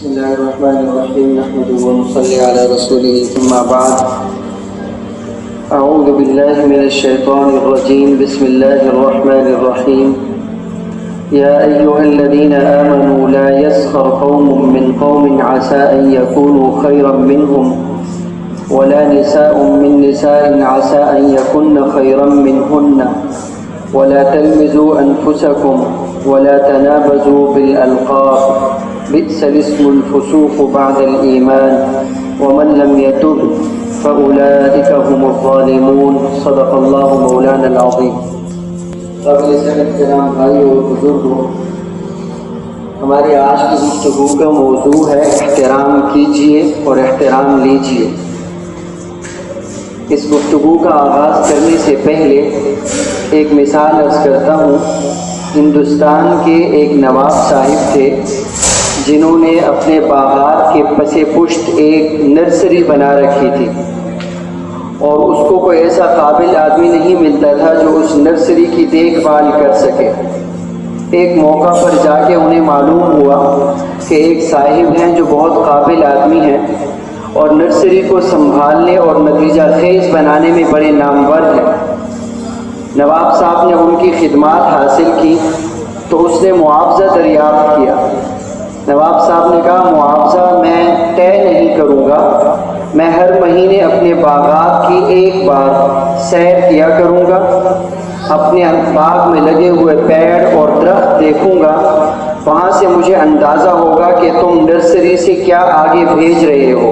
بسم الله الرحمن الرحيم نحمده ونصلي على رسوله ثم بعد أعوذ بالله من الشيطان الرجيم بسم الله الرحمن الرحيم يا أيها الذين آمنوا لا يسخر قوم من قوم عسى أن يكونوا خيرا منهم ولا نساء من نساء عسى أن يكن خيرا منهن ولا تلمزوا أنفسكم ولا تنابزوا بالألقاب بئس الاسم الفسوق بعد الإيمان ومن لم يتب فأولئك هم الظالمون صدق الله مولانا العظيم. قابل سمع کرام بھائیو اور بزرگوں، ہماری آج کی گفتگو کا موضوع ہے احترام کیجیے اور احترام لیجیے. اس گفتگو کا آغاز کرنے سے پہلے ایک مثال عرض کرتا ہوں. ہندوستان کے ایک نواب صاحب تھے جنہوں نے اپنے باغات کے پس پشت ایک نرسری بنا رکھی تھی، اور اس کو کوئی ایسا قابل آدمی نہیں ملتا تھا جو اس نرسری کی دیکھ بھال کر سکے. ایک موقع پر جا کے انہیں معلوم ہوا کہ ایک صاحب ہیں جو بہت قابل آدمی ہیں اور نرسری کو سنبھالنے اور نتیجہ خیز بنانے میں بڑے نامور ہیں. نواب صاحب نے ان کی خدمات حاصل کی تو اس نے معاوضہ دریافت کیا. نواب صاحب نے کہا معاوضہ میں طے نہیں کروں گا، میں ہر مہینے اپنے باغات کی ایک بار سیر کیا کروں گا، اپنے باغ میں لگے ہوئے پیڑ اور درخت دیکھوں گا، وہاں سے مجھے اندازہ ہوگا کہ تم نرسری سے کیا آگے بھیج رہے ہو.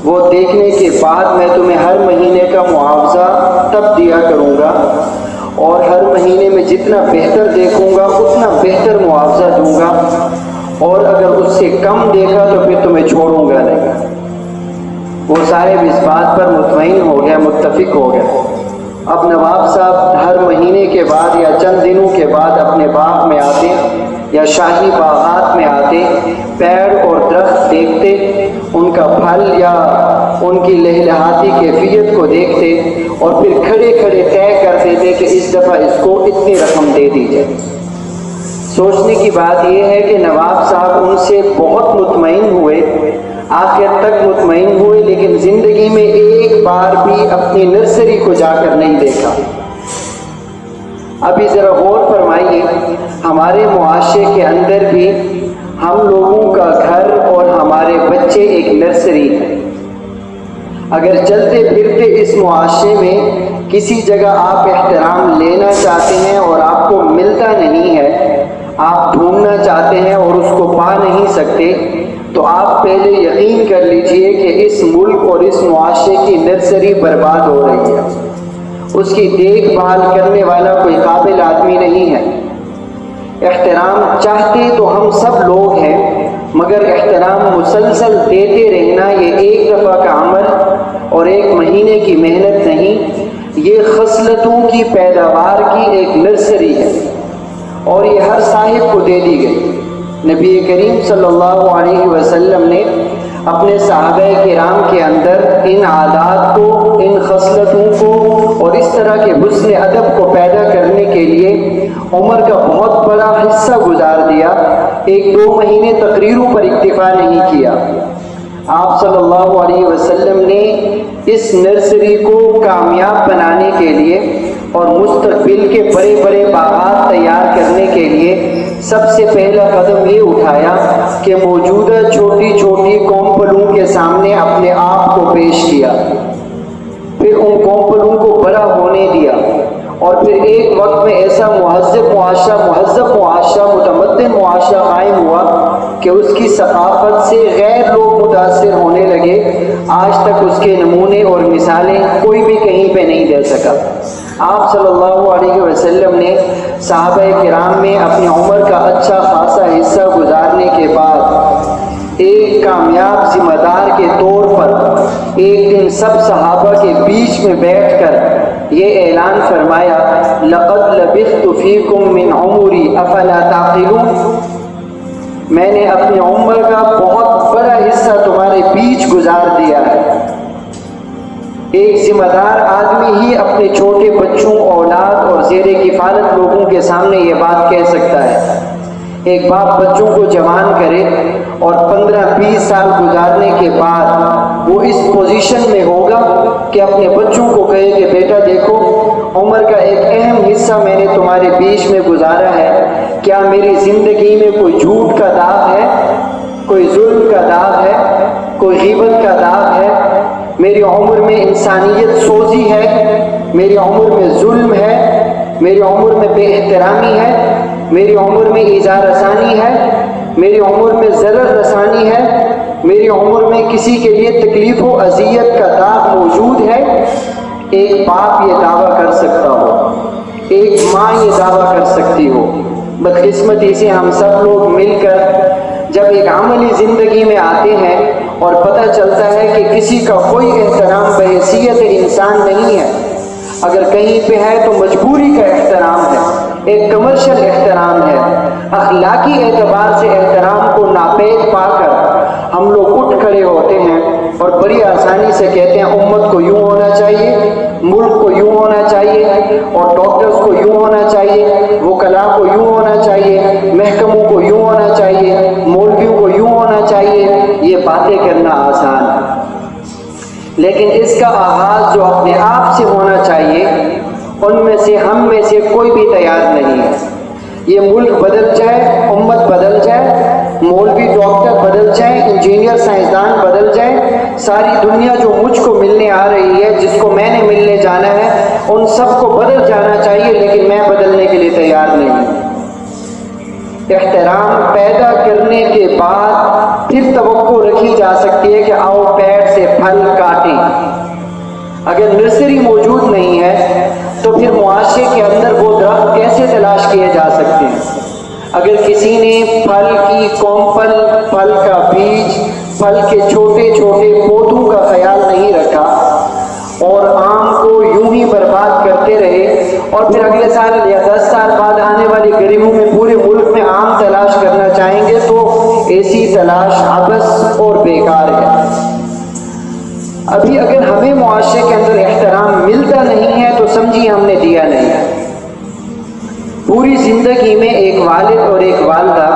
وہ دیکھنے کے بعد میں تمہیں ہر مہینے کا معاوضہ تب دیا کروں گا، اور ہر مہینے میں جتنا بہتر دیکھوں گا اتنا بہتر معاوضہ دوں گا، اور اگر اس سے کم دیکھا تو پھر تمہیں چھوڑوں گا نہیں. وہ صاحب اس بات پر مطمئن ہو گیا، متفق ہو گیا. اب نواب صاحب ہر مہینے کے بعد یا چند دنوں کے بعد اپنے باغ میں آتے یا شاہی باغات میں آتے، پیڑ اور درخت دیکھتے، ان کا پھل یا ان کی لہلہاتی کیفیت کو دیکھتے، اور پھر کھڑے کھڑے طے کر دیتے کہ اس دفعہ اس کو اتنی رقم دے دی جائے. سوچنے کی بات یہ ہے کہ نواب صاحب ان سے بہت مطمئن ہوئے، آخر تک مطمئن ہوئے، لیکن زندگی میں ایک بار بھی اپنی نرسری کو جا کر نہیں دیکھا. ابھی ذرا غور فرمائیے، ہمارے معاشرے کے اندر بھی ہم لوگوں کا گھر اور ہمارے بچے ایک نرسری ہے. اگر چلتے پھرتے اس معاشرے میں کسی جگہ آپ احترام لینا چاہتے ہیں اور آپ کو ملتا نہیں ہے، آپ ڈھونڈنا چاہتے ہیں اور اس کو پا نہیں سکتے، تو آپ پہلے یقین کر لیجئے کہ اس ملک اور اس معاشرے کی نرسری برباد ہو رہی ہے. اس کی دیکھ بھال کرنے والا کوئی قابل آدمی نہیں ہے. احترام چاہتے تو ہم سب لوگ ہیں، مگر احترام مسلسل دیتے رہنا یہ ایک دفعہ کا عمل اور ایک مہینے کی محنت نہیں، یہ خصلتوں کی پیداوار کی ایک نرسری ہے، اور یہ ہر صاحب کو دے دی گئی. نبی کریم صلی اللہ علیہ وسلم نے اپنے صحابہ کرام کے اندر ان عادات کو، ان خصلتوں کو اور اس طرح کے حسن ادب کو پیدا کرنے کے لیے عمر کا بہت بڑا حصہ گزار دیا. 1-2 مہینے تقریروں پر اکتفا نہیں کیا. آپ صلی اللہ علیہ وسلم نے اس نرسری کو کامیاب بنانے کے لیے اور مستقبل کے بڑے بڑے باغات تیار کرنے کے لیے سب سے پہلا قدم یہ اٹھایا کہ موجودہ چھوٹی چھوٹی کومپلوں کے سامنے اپنے آپ کو پیش کیا، پھر ان کومپلوں کو بڑا ہونے دیا، اور پھر ایک وقت میں ایسا مہذب معاشرہ متمدن معاشرہ قائم ہوا کہ اس کی ثقافت سے غیر لوگ متاثر ہونے لگے. آج تک اس کے نمونے اور مثالیں کوئی بھی کہیں پہ نہیں دے سکا. آپ صلی اللہ علیہ وسلم نے صحابہ کرام میں اپنی عمر کا اچھا خاصا حصہ گزارنے کے بعد ایک کامیاب ذمہ دار کے طور پر ایک دن سب صحابہ کے بیچ میں بیٹھ کر یہ اعلان فرمایا، لَقَدْ لَبِثْتُ فِيكُمْ مِنْ عُمُرِي أَفَلَا تَعْقِلُونَ، میں نے اپنی عمر کا بہت بڑا حصہ تمہارے بیچ گزار دیا ہے. ایک ذمہ دار آدمی ہی اپنے چھوٹے بچوں، اولاد اور زیر کفالت لوگوں کے سامنے یہ بات کہہ سکتا ہے. ایک باپ بچوں کو جوان کرے اور 15-20 سال گزارنے کے بعد وہ اس پوزیشن میں ہوگا کہ اپنے بچوں کو کہے کہ بیٹا دیکھو، عمر کا ایک اہم حصہ میں نے تمہارے بیچ میں گزارا ہے، کیا میری زندگی میں کوئی جھوٹ کا داغ ہے، کوئی ظلم کا داغ ہے، کوئی غیبت کا داغ ہے؟ میری عمر میں انسانیت سوزی ہے، میری عمر میں ظلم ہے، میری عمر میں بے احترامی ہے، میری عمر میں ایذا رسانی ہے، میری عمر میں ضرر رسانی ہے، میری عمر میں کسی کے لیے تکلیف و اذیت کا داغ موجود ہے؟ ایک باپ یہ دعویٰ کر سکتا ہو، ایک ماں یہ دعویٰ کر سکتی ہو۔ بدقسمتی سے ہم سب لوگ مل کر جب ایک عملی زندگی میں آتے ہیں اور پتہ چلتا ہے کہ کسی کا کوئی احترام بحیثیت انسان نہیں ہے، اگر کہیں پہ ہے تو مجبوری کا احترام ہے، ایک کمرشل احترام ہے، اخلاقی اعتبار سے احترام کو ناپید پا کر ہم لوگ اٹھ کھڑے ہوتے ہیں اور بڑی آسانی سے کہتے ہیں امت کو یوں ہونا چاہیے، ملک کو یوں ہونا چاہیے، اور ڈاکٹرز کو یوں ہونا چاہیے، وکلاء کو یوں ہونا چاہیے، محکموں کو یوں ہونا چاہیے، مولویوں کو یوں ہونا چاہیے۔ یہ باتیں کرنا آسان ہے، لیکن اس کا آغاز جو اپنے آپ سے ہونا چاہیے ان میں سے ہم میں سے کوئی بھی تیار نہیں ہے۔ یہ ملک بدل جائے، امت بدل جائے، مولوی ڈاکٹر بدل جائیں، انجینئر سائنسدان بدل جائیں، ساری دنیا جو مجھ کو ملنے آ رہی ہے، جس کو میں نے ملنے جانا ہے، ان سب کو بدل جانا چاہیے، لیکن میں بدلنے کے لیے تیار نہیں ہوں۔ احترام پیدا کرنے کے بعد پھر توقع رکھی جا سکتی ہے کہ آؤ پیڑ سے پھل کاٹیں۔ اگر نرسری موجود نہیں ہے تو پھر معاشرے کے اندر وہ درخت کیسے تلاش کیے جا سکتے ہیں؟ اگر کسی نے پھل کی کومپل، پھل کا بیج، پھل کے چھوٹے چھوٹے پودوں کا خیال نہیں رکھا اور آم کو یوں ہی برباد کرتے رہے، اور پھر اگلے سال یا 10 سال بعد آنے والی گرمیوں میں پورے ملک میں آم تلاش کرنا چاہیں گے تو ایسی تلاش عبث اور بیکار ہے۔ ابھی اگر ہمیں معاشرے کے اندر احترام ملتا نہیں ہے تو سمجھیے ہم نے دیا نہیں ہے۔ پوری زندگی میں ایک والد اور ایک والدہ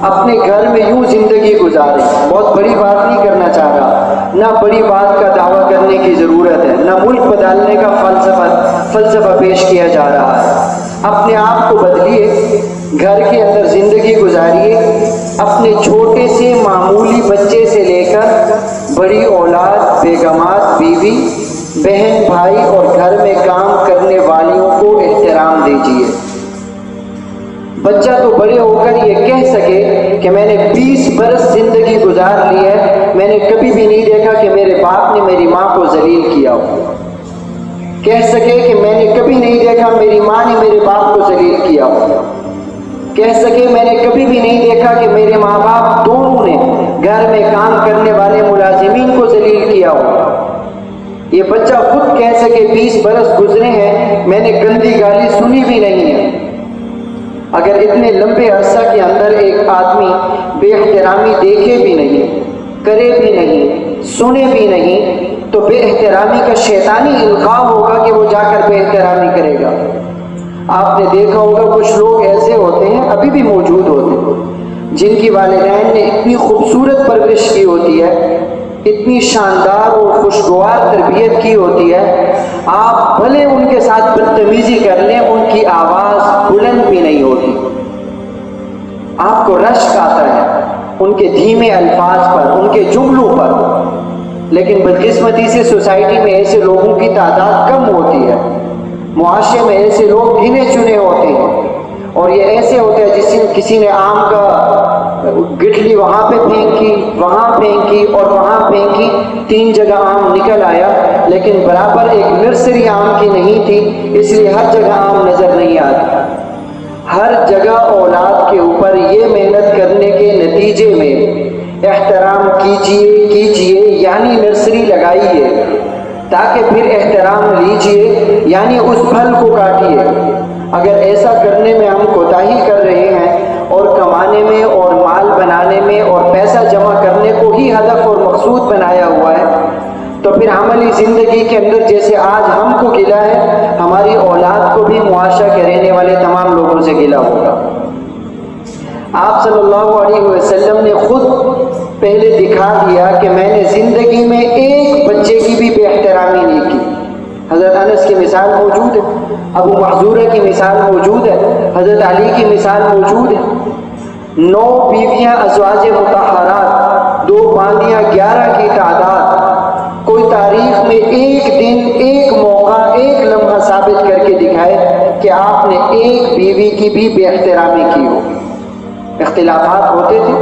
اپنے گھر میں یوں زندگی گزارے، بہت بڑی بات نہیں کرنا چاہ رہا، نہ بڑی بات کا دعویٰ کرنے کی ضرورت ہے، نہ ملک بدلنے کا فلسفہ پیش کیا جا رہا ہے۔ اپنے آپ کو بدلیے، گھر کے اندر زندگی گزاریے، اپنے چھوٹے سے معمولی بچے سے لے کر بڑی اولاد، بیگمات، بیوی، بہن، بھائی اور گھر میں کام کرنے والیوں کو احترام دیجیے۔ بچہ تو بڑے ہو کر یہ کہہ سکے کہ میں نے 20 برس زندگی گزار لی ہے، میں نے کبھی بھی نہیں دیکھا کہ میرے باپ نے میری ماں کو ذلیل کیا ہو، کہہ سکے کہ میں نے کبھی نہیں دیکھا میری ماں نے میرے باپ کو ذلیل کیا ہو، کہہ سکے میں نے کبھی بھی نہیں دیکھا کہ میرے ماں باپ دونوں نے گھر میں کام کرنے والے ملازمین کو ذلیل کیا ہو۔ یہ بچہ خود کہہ سکے 20 برس گزرے ہیں میں نے گندی گالی سنی بھی نہیں ہے۔ اگر اتنے لمبے عرصہ کے اندر ایک آدمی بے احترامی دیکھے بھی نہیں، کرے بھی نہیں، سنے بھی نہیں، تو بے احترامی کا شیطانی القاء ہوگا کہ وہ جا کر بے احترامی کرے گا۔ آپ نے دیکھا ہوگا کچھ لوگ ایسے ہوتے ہیں، ابھی بھی موجود ہوتے ہیں، جن کی والدین نے اتنی خوبصورت پرورش کی ہوتی ہے، اتنی شاندار اور خوشگوار تربیت کی ہوتی ہے، آپ بھلے ان کے ساتھ بدتمیزی کر لیں، ان کی آواز بلند بھی نہیں ہوتی، آپ کو رشک آتا ہے ان کے دھیمے الفاظ پر، ان کے جملوں پر۔ لیکن بدقسمتی سے سوسائٹی میں ایسے لوگوں کی تعداد کم ہوتی ہے، معاشرے میں ایسے لوگ گنے چنے ہوتے ہیں، اور یہ ایسے ہوتے ہیں جس کسی نے آم کا گٹھلی وہاں پہ پھینکی، وہاں پھینکی اور وہاں پھینکی، 3 جگہ آم نکل آیا، لیکن برابر ایک نرسری آم کی نہیں تھی، اس لیے ہر جگہ آم نظر نہیں آتا۔ ہر جگہ اولاد کے اوپر یہ محنت کرنے کے نتیجے میں احترام کیجئے یعنی نرسری لگائیے، تاکہ پھر احترام لیجئے یعنی اس پھل کو کاٹیے۔ اگر ایسا کرنے میں ہم کوتاہی کر رہے ہیں اور کمانے میں اور مال بنانے میں اور پیسہ جمع کرنے کو ہی ہدف اور مقصود بنایا ہوا ہے، تو پھر عملی زندگی کے اندر جیسے آج ہم کو گلا ہے، ہماری اولاد کو بھی معاشرہ کے رہنے والے تمام لوگوں سے گلا ہوگا۔ آپ صلی اللہ علیہ وسلم نے خود پہلے دکھا دیا کہ میں نے زندگی میں ایک بچے کی بھی بے احترامی نہیں کی۔ حضرت انس کی مثال موجود ہے، ابو محذورہ کی مثال موجود ہے، حضرت علی کی مثال موجود ہے۔ 9 بیویاں ازواج مطہرات، 2 باندیاں، 11 کی تعداد۔ کوئی تاریخ میں ایک دن، ایک موقع، ایک لمحہ ثابت کر کے دکھائے کہ آپ نے ایک بیوی کی بھی بے احترامی کی ہو۔ اختلافات ہوتے تھے،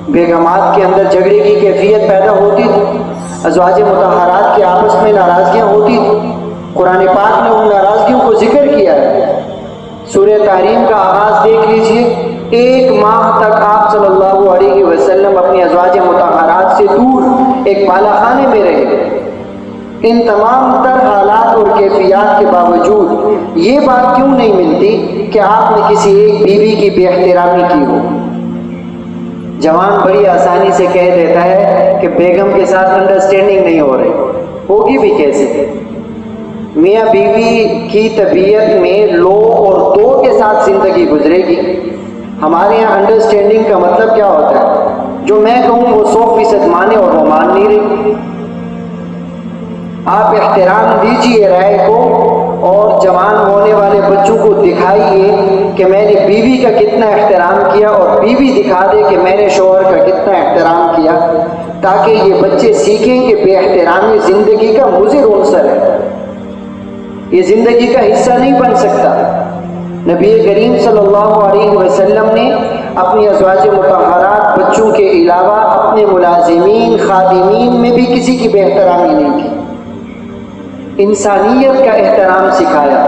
بیگمات کے اندر جھگڑے کی کیفیت پیدا ہوتی تھی، ازواج مطہرات کے آپس میں ناراضگیاں ہوتی تھی۔ قرآن پاک نے ان ناراضگیوں کو ذکر کیا ہے۔ سورہ تحریم کا آغاز دیکھ لیجئے، 1 ماہ تک آپ صلی اللہ علیہ وسلم اپنی ازواج مطہرات سے دور ایک بالا خانے میں رہے۔ ان تمام تر حالات اور کیفیات کے باوجود یہ بات کیوں نہیں ملتی کہ آپ نے کسی ایک بیوی کی بے احترامی کی ہو؟ جوان بڑی آسانی سے کہہ دیتا ہے کہ بیگم کے ساتھ انڈرسٹینڈنگ نہیں ہو رہی، ہوگی بھی کیسے؟ میاں بیوی کی طبیعت میں لو اور دو کے ساتھ زندگی گزرے گی۔ ہمارے یہاں انڈرسٹینڈنگ کا مطلب کیا ہوتا ہے؟ جو میں کہوں وہ 100% مانے اور وہ مان نہیں رہی۔ آپ احترام دیجیے رائے کو، اور جوان ہونے والے بچوں کو دکھائیے کہ میں نے بیوی کا کتنا احترام کیا، اور بیوی دکھا دے کہ میں نے شوہر کا کتنا احترام کیا، تاکہ یہ بچے سیکھیں کہ بے احترامی زندگی کا مضر عنصر ہے، یہ زندگی کا حصہ نہیں بن سکتا۔ نبی کریم صلی اللہ علیہ وسلم نے اپنی ازواج مطہرات، بچوں کے علاوہ اپنے ملازمین، خادمین میں بھی کسی کی بے احترامی نہیں کی، انسانیت کا احترام سکھایا۔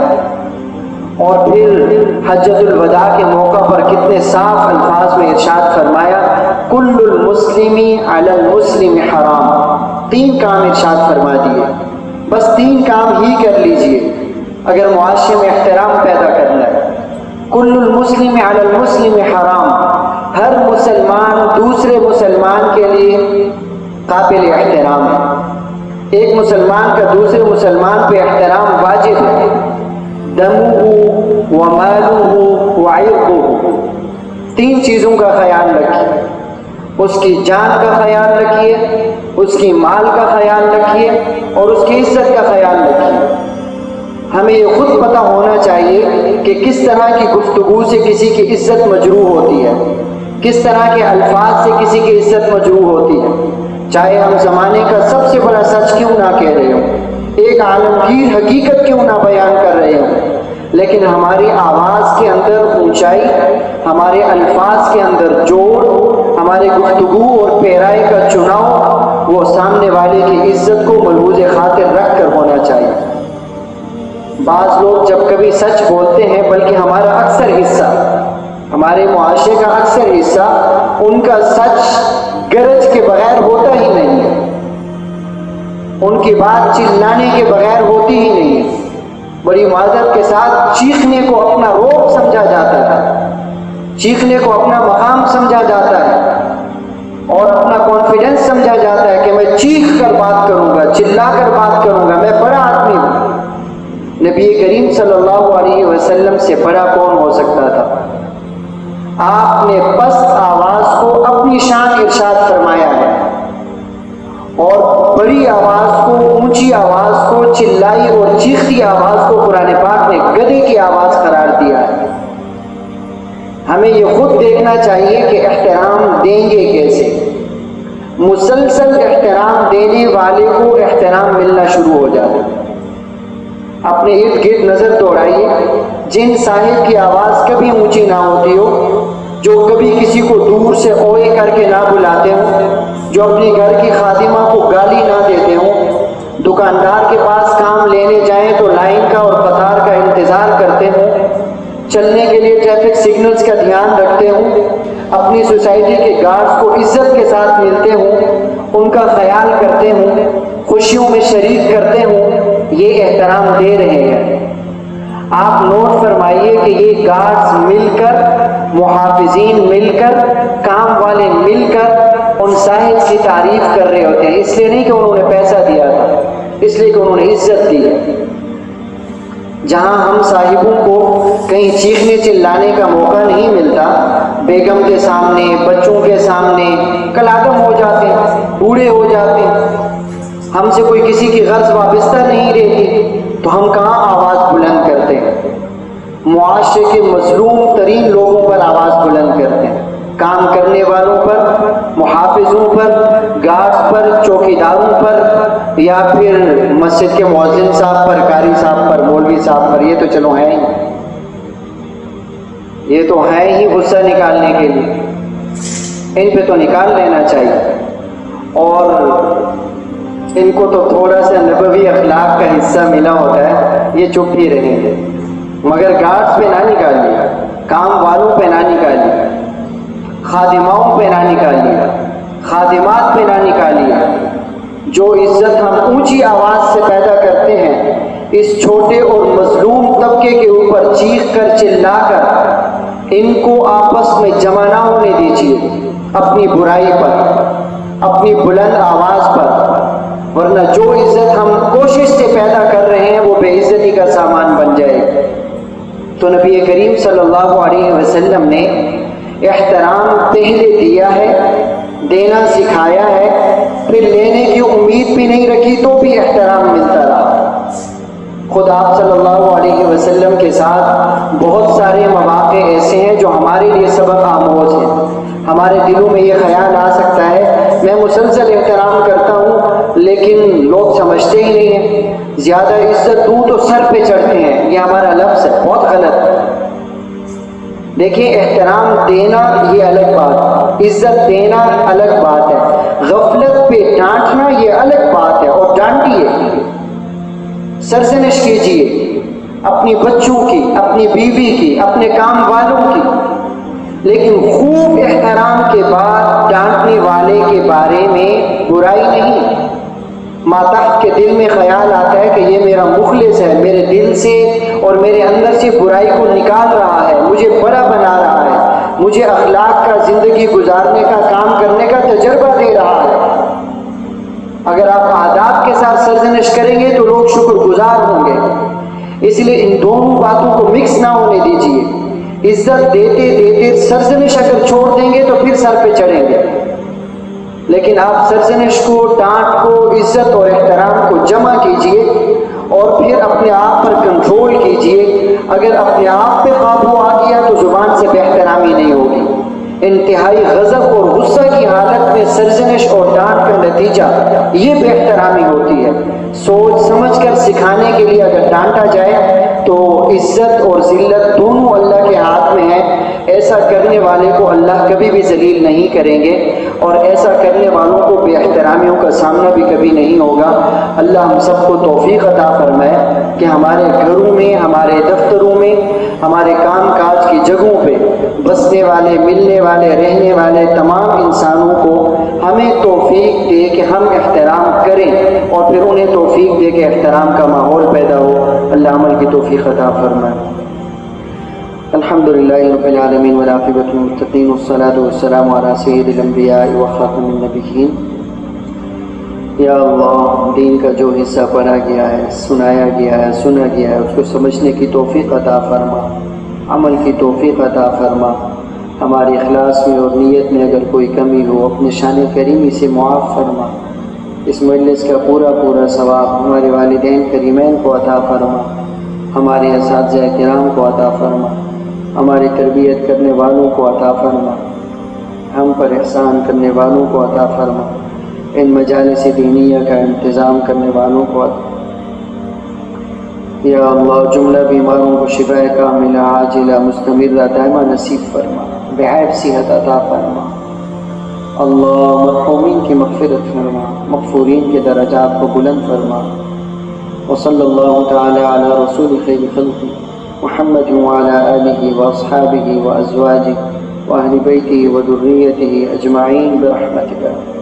اور پھر حجۃ الوداع کے موقع پر کتنے صاف الفاظ میں ارشاد فرمایا، کل المسلم علی المسلم حرام۔ 3 کام ارشاد فرما دیے، بس 3 کام ہی کر لیجئے اگر معاشرے میں احترام پیدا کرنا ہے۔ کل المسلم علی المسلم حرام، ہر مسلمان دوسرے مسلمان کے لیے قابل احترام ہے۔ ایک مسلمان کا دوسرے مسلمان پہ احترام واجب ہے۔ دمہ ومالہ وعرضہ، 3 چیزوں کا خیال رکھیے، اس کی جان کا خیال رکھیے، اس کی مال کا خیال رکھیے، اور اس کی عزت کا خیال رکھیے۔ ہمیں یہ خود پتہ ہونا چاہیے کہ کس طرح کی گفتگو سے کسی کی عزت مجروح ہوتی ہے، کس طرح کے الفاظ سے کسی کی عزت مجروح ہوتی ہے، چاہے ہم زمانے کا سب سے بڑا سچ کیوں نہ کہہ رہے ہوں، ایک عالمگیر حقیقت کیوں نہ بیان کر رہے ہوں، لیکن ہماری آواز کے اندر اونچائی، ہمارے الفاظ کے اندر جوڑ، ہمارے گفتگو اور پیرائے کا چناؤ وہ سامنے والے کی عزت کو ملحوظ خاطر رکھ کر ہونا چاہیے۔ بعض لوگ جب کبھی سچ بولتے ہیں، بلکہ ہمارا اکثر حصہ، ہمارے معاشرے کا اکثر حصہ، ان کا سچ گرج کے بغیر ہوتا ہی نہیں ہے، ان کی بات چلانے کے بغیر ہوتی ہی نہیں ہے، بڑی معذرت کے ساتھ چیخنے کو اپنا روب سمجھا جاتا ہے، چیخنے کو اپنا مقام سمجھا جاتا ہے، اور اپنا کانفیڈنس سمجھا جاتا ہے کہ میں چیخ کر بات کروں گا، چلا کر بات کروں گا، میں بڑا آدمی ہوں۔ نبی کریم صلی اللہ علیہ وسلم سے بڑا کون ہو سکتا تھا؟ آپ نے پست آواز کو اپنی شان ارشاد فرمایا ہے، اور بڑی آواز کو، اونچی آواز کو، چلائی اور چیختی آواز کو قرآن پاک نے گدھے کی آواز قرار دیا ہے۔ ہمیں یہ خود دیکھنا چاہیے کہ احترام دیں گے کیسے۔ مسلسل احترام دینے والے کو احترام ملنا شروع ہو جاتا ہے۔ اپنے ارد گرد نظر دوڑائیے، جن صاحب کی آواز کبھی اونچی نہ ہوتی ہو، جو کبھی کسی کو دور سے اوئے کر کے نہ بلاتے ہوں، جو اپنی گھر کی خادمہ کو گالی نہ دیتے ہوں، دکاندار کے پاس کام لینے جائیں تو لائن کا اور قطار کا انتظار کرتے ہوں، چلنے کے لیے ٹریفک سگنلز کا دھیان رکھتے ہوں، اپنی سوسائٹی کے گارڈز کو عزت کے ساتھ ملتے ہوں، ان کا خیال کرتے ہوں، خوشیوں میں شریک کرتے ہوں، یہ احترام دے رہے ہیں۔ آپ نوٹ فرمائیے کہ یہ گارڈز مل کر، محافظین مل کر، کام والے مل کر ان صاحب کی تعریف کر رہے ہوتے ہیں، اس لیے نہیں کہ انہوں نے پیسہ دیا تھا، اس لیے کہ انہوں نے عزت دی ہے۔ جہاں ہم صاحبوں کو کہیں چیخنے چلانے کا موقع نہیں ملتا، بیگم کے سامنے، بچوں کے سامنے کل آدم ہو جاتے ہیں، بوڑھے ہو جاتے ہیں، ہم سے کوئی کسی کی غرض وابستہ نہیں رہتی، تو ہم کہاں آواز بلند کرتے ہیں؟ معاشرے کے مظلوم ترین لوگوں پر آواز بلند کرتے ہیں، کام کرنے والوں پر، محافظوں پر، گارڈز پر، چوکیداروں پر، یا پھر مسجد کے مؤذن صاحب پر، قاری صاحب پر، مولوی صاحب پر۔ یہ تو چلو ہیں ہی، یہ تو ہیں ہی غصہ نکالنے کے لیے، ان پہ تو نکال لینا چاہیے، اور ان کو تو تھوڑا سا نبوی اخلاق کا حصہ ملا ہوتا ہے، یہ چپ ہی رہیں گے، مگر گارڈز پہ نہ نکالیے، کام والوں پہ نہ نکالیے، خادماؤں پہ نہ نکالیے، خادمات پہ نہ نکالیے۔ جو عزت ہم اونچی آواز سے پیدا کرتے ہیں، اس چھوٹے اور مظلوم طبقے کے اوپر چیخ کر چلا کر ان کو آپس میں جمع نہ ہونے دیجیے اپنی برائی پر، اپنی بلند آواز پر، ورنہ جو عزت ہم کوشش سے پیدا کر رہے ہیں وہ بے عزتی کا سامان بن جائے۔ تو نبی کریم صلی اللہ علیہ وسلم نے احترام پہلے دیا ہے، دینا سکھایا ہے، پھر لینے کی امید بھی نہیں رکھی تو بھی احترام ملتا رہا۔ خود آپ صلی اللہ علیہ وسلم کے ساتھ بہت سارے مواقع ایسے ہیں جو ہمارے لیے سبق آموز ہیں۔ ہمارے دلوں میں یہ خیال آ سکتا ہے میں مسلسل احترام کرتا ہوں لیکن لوگ سمجھتے ہی نہیں ہیں، زیادہ عزت دوں تو سر پہ چڑھتے ہیں، یہ ہمارا لفظ ہے، بہت غلط ہے۔ دیکھیں، احترام دینا یہ الگ بات، عزت دینا الگ بات ہے، غفلت پہ ڈانٹنا یہ الگ بات ہے، اور ڈانٹیے، سرزنش کیجیے اپنی بچوں کی، اپنی بیوی کی، اپنے کام والوں کی، لیکن خوب احترام کے بعد ڈانٹنے والے کے بارے میں برائی نہیں۔ ماتحت کے دل میں خیال آتا ہے کہ یہ میرا مخلص ہے، میرے دل سے اور میرے اندر سے برائی کو نکال رہا ہے، مجھے بڑا بنا رہا ہے، مجھے اخلاق کا زندگی گزارنے کا، کام کرنے کا تجربہ دے رہا ہے۔ اگر آپ آداب کے ساتھ سرزنش کریں گے تو لوگ شکر گزار ہوں گے، اس لیے ان دونوں باتوں کو مکس نہ ہونے دیجیے۔ عزت دیتے دیتے سرزنش اگر چھوڑ دیں گے تو پھر سر پہ چڑھیں گے، لیکن آپ سرزنش کو، ڈانٹ کو، عزت اور احترام کو جمع کیجئے اور پھر اپنے آپ پر کنٹرول کیجئے۔ اگر اپنے آپ پہ قابو آ گیا تو زبان سے بے احترامی نہیں ہوگی۔ انتہائی غضب اور غصہ کی حالت میں سرزنش اور ڈانٹ کا نتیجہ یہ بے احترامی ہوتی ہے۔ سوچ سمجھ کر سکھانے کے لیے اگر ڈانٹا جائے تو عزت اور ذلت دونوں اللہ کے ہاتھ میں ہیں۔ ایسا کرنے والے کو اللہ کبھی بھی ذلیل نہیں کریں گے، اور ایسا کرنے والوں کو بے احترامیوں کا سامنا بھی کبھی نہیں ہوگا۔ اللہ ہم سب کو توفیق عطا فرمائے کہ ہمارے گھروں میں، ہمارے دفتروں میں، ہمارے کام کاج کی جگہوں پہ بسنے والے، ملنے والے، رہنے والے تمام انسانوں کو ہمیں توفیق دے کہ ہم احترام کریں، اور پھر انہیں توفیق دے کہ احترام کا ماحول پیدا ہو۔ اللہ عمل کی توفیق عطا فرمائے۔ الحمدللہ رب العالمین والعاقبۃ للمتقین والصلاۃ والسلام علی سید الانبیاء وخاتم النبیین۔ یا اللہ، دین کا جو حصہ پڑھا گیا ہے، سنایا گیا ہے، سنا گیا ہے، اس کو سمجھنے کی توفیق عطا فرما، عمل کی توفیق عطا فرما۔ ہمارے اخلاص میں اور نیت میں اگر کوئی کمی ہو اپنے شان کریمی سے معاف فرما۔ اس مجلس کا پورا پورا ثواب ہمارے والدین کریمین کو عطا فرما، ہمارے اساتذہ کرام کو عطا فرما، ہماری تربیت کرنے والوں کو عطا فرما، ہم پر احسان کرنے والوں کو عطا فرما، ان مجالس دینیہ کا انتظام کرنے والوں کو عطا۔ یا اللہ، جملہ بیماروں کو شفاء کاملہ عاجلہ مستمرہ دائمہ نصیب فرما، بعیب صحت عطا فرما۔ اللہ، مرحومین کی مغفرت فرما، مغفورین کے درجات کو بلند فرما۔ وصلی اللہ تعالی علی رسول خیر خلق محمد وعلی آلہ واصحابہ وازواجہ واہل بیتہ وذریتہ اجمعین برحمتک۔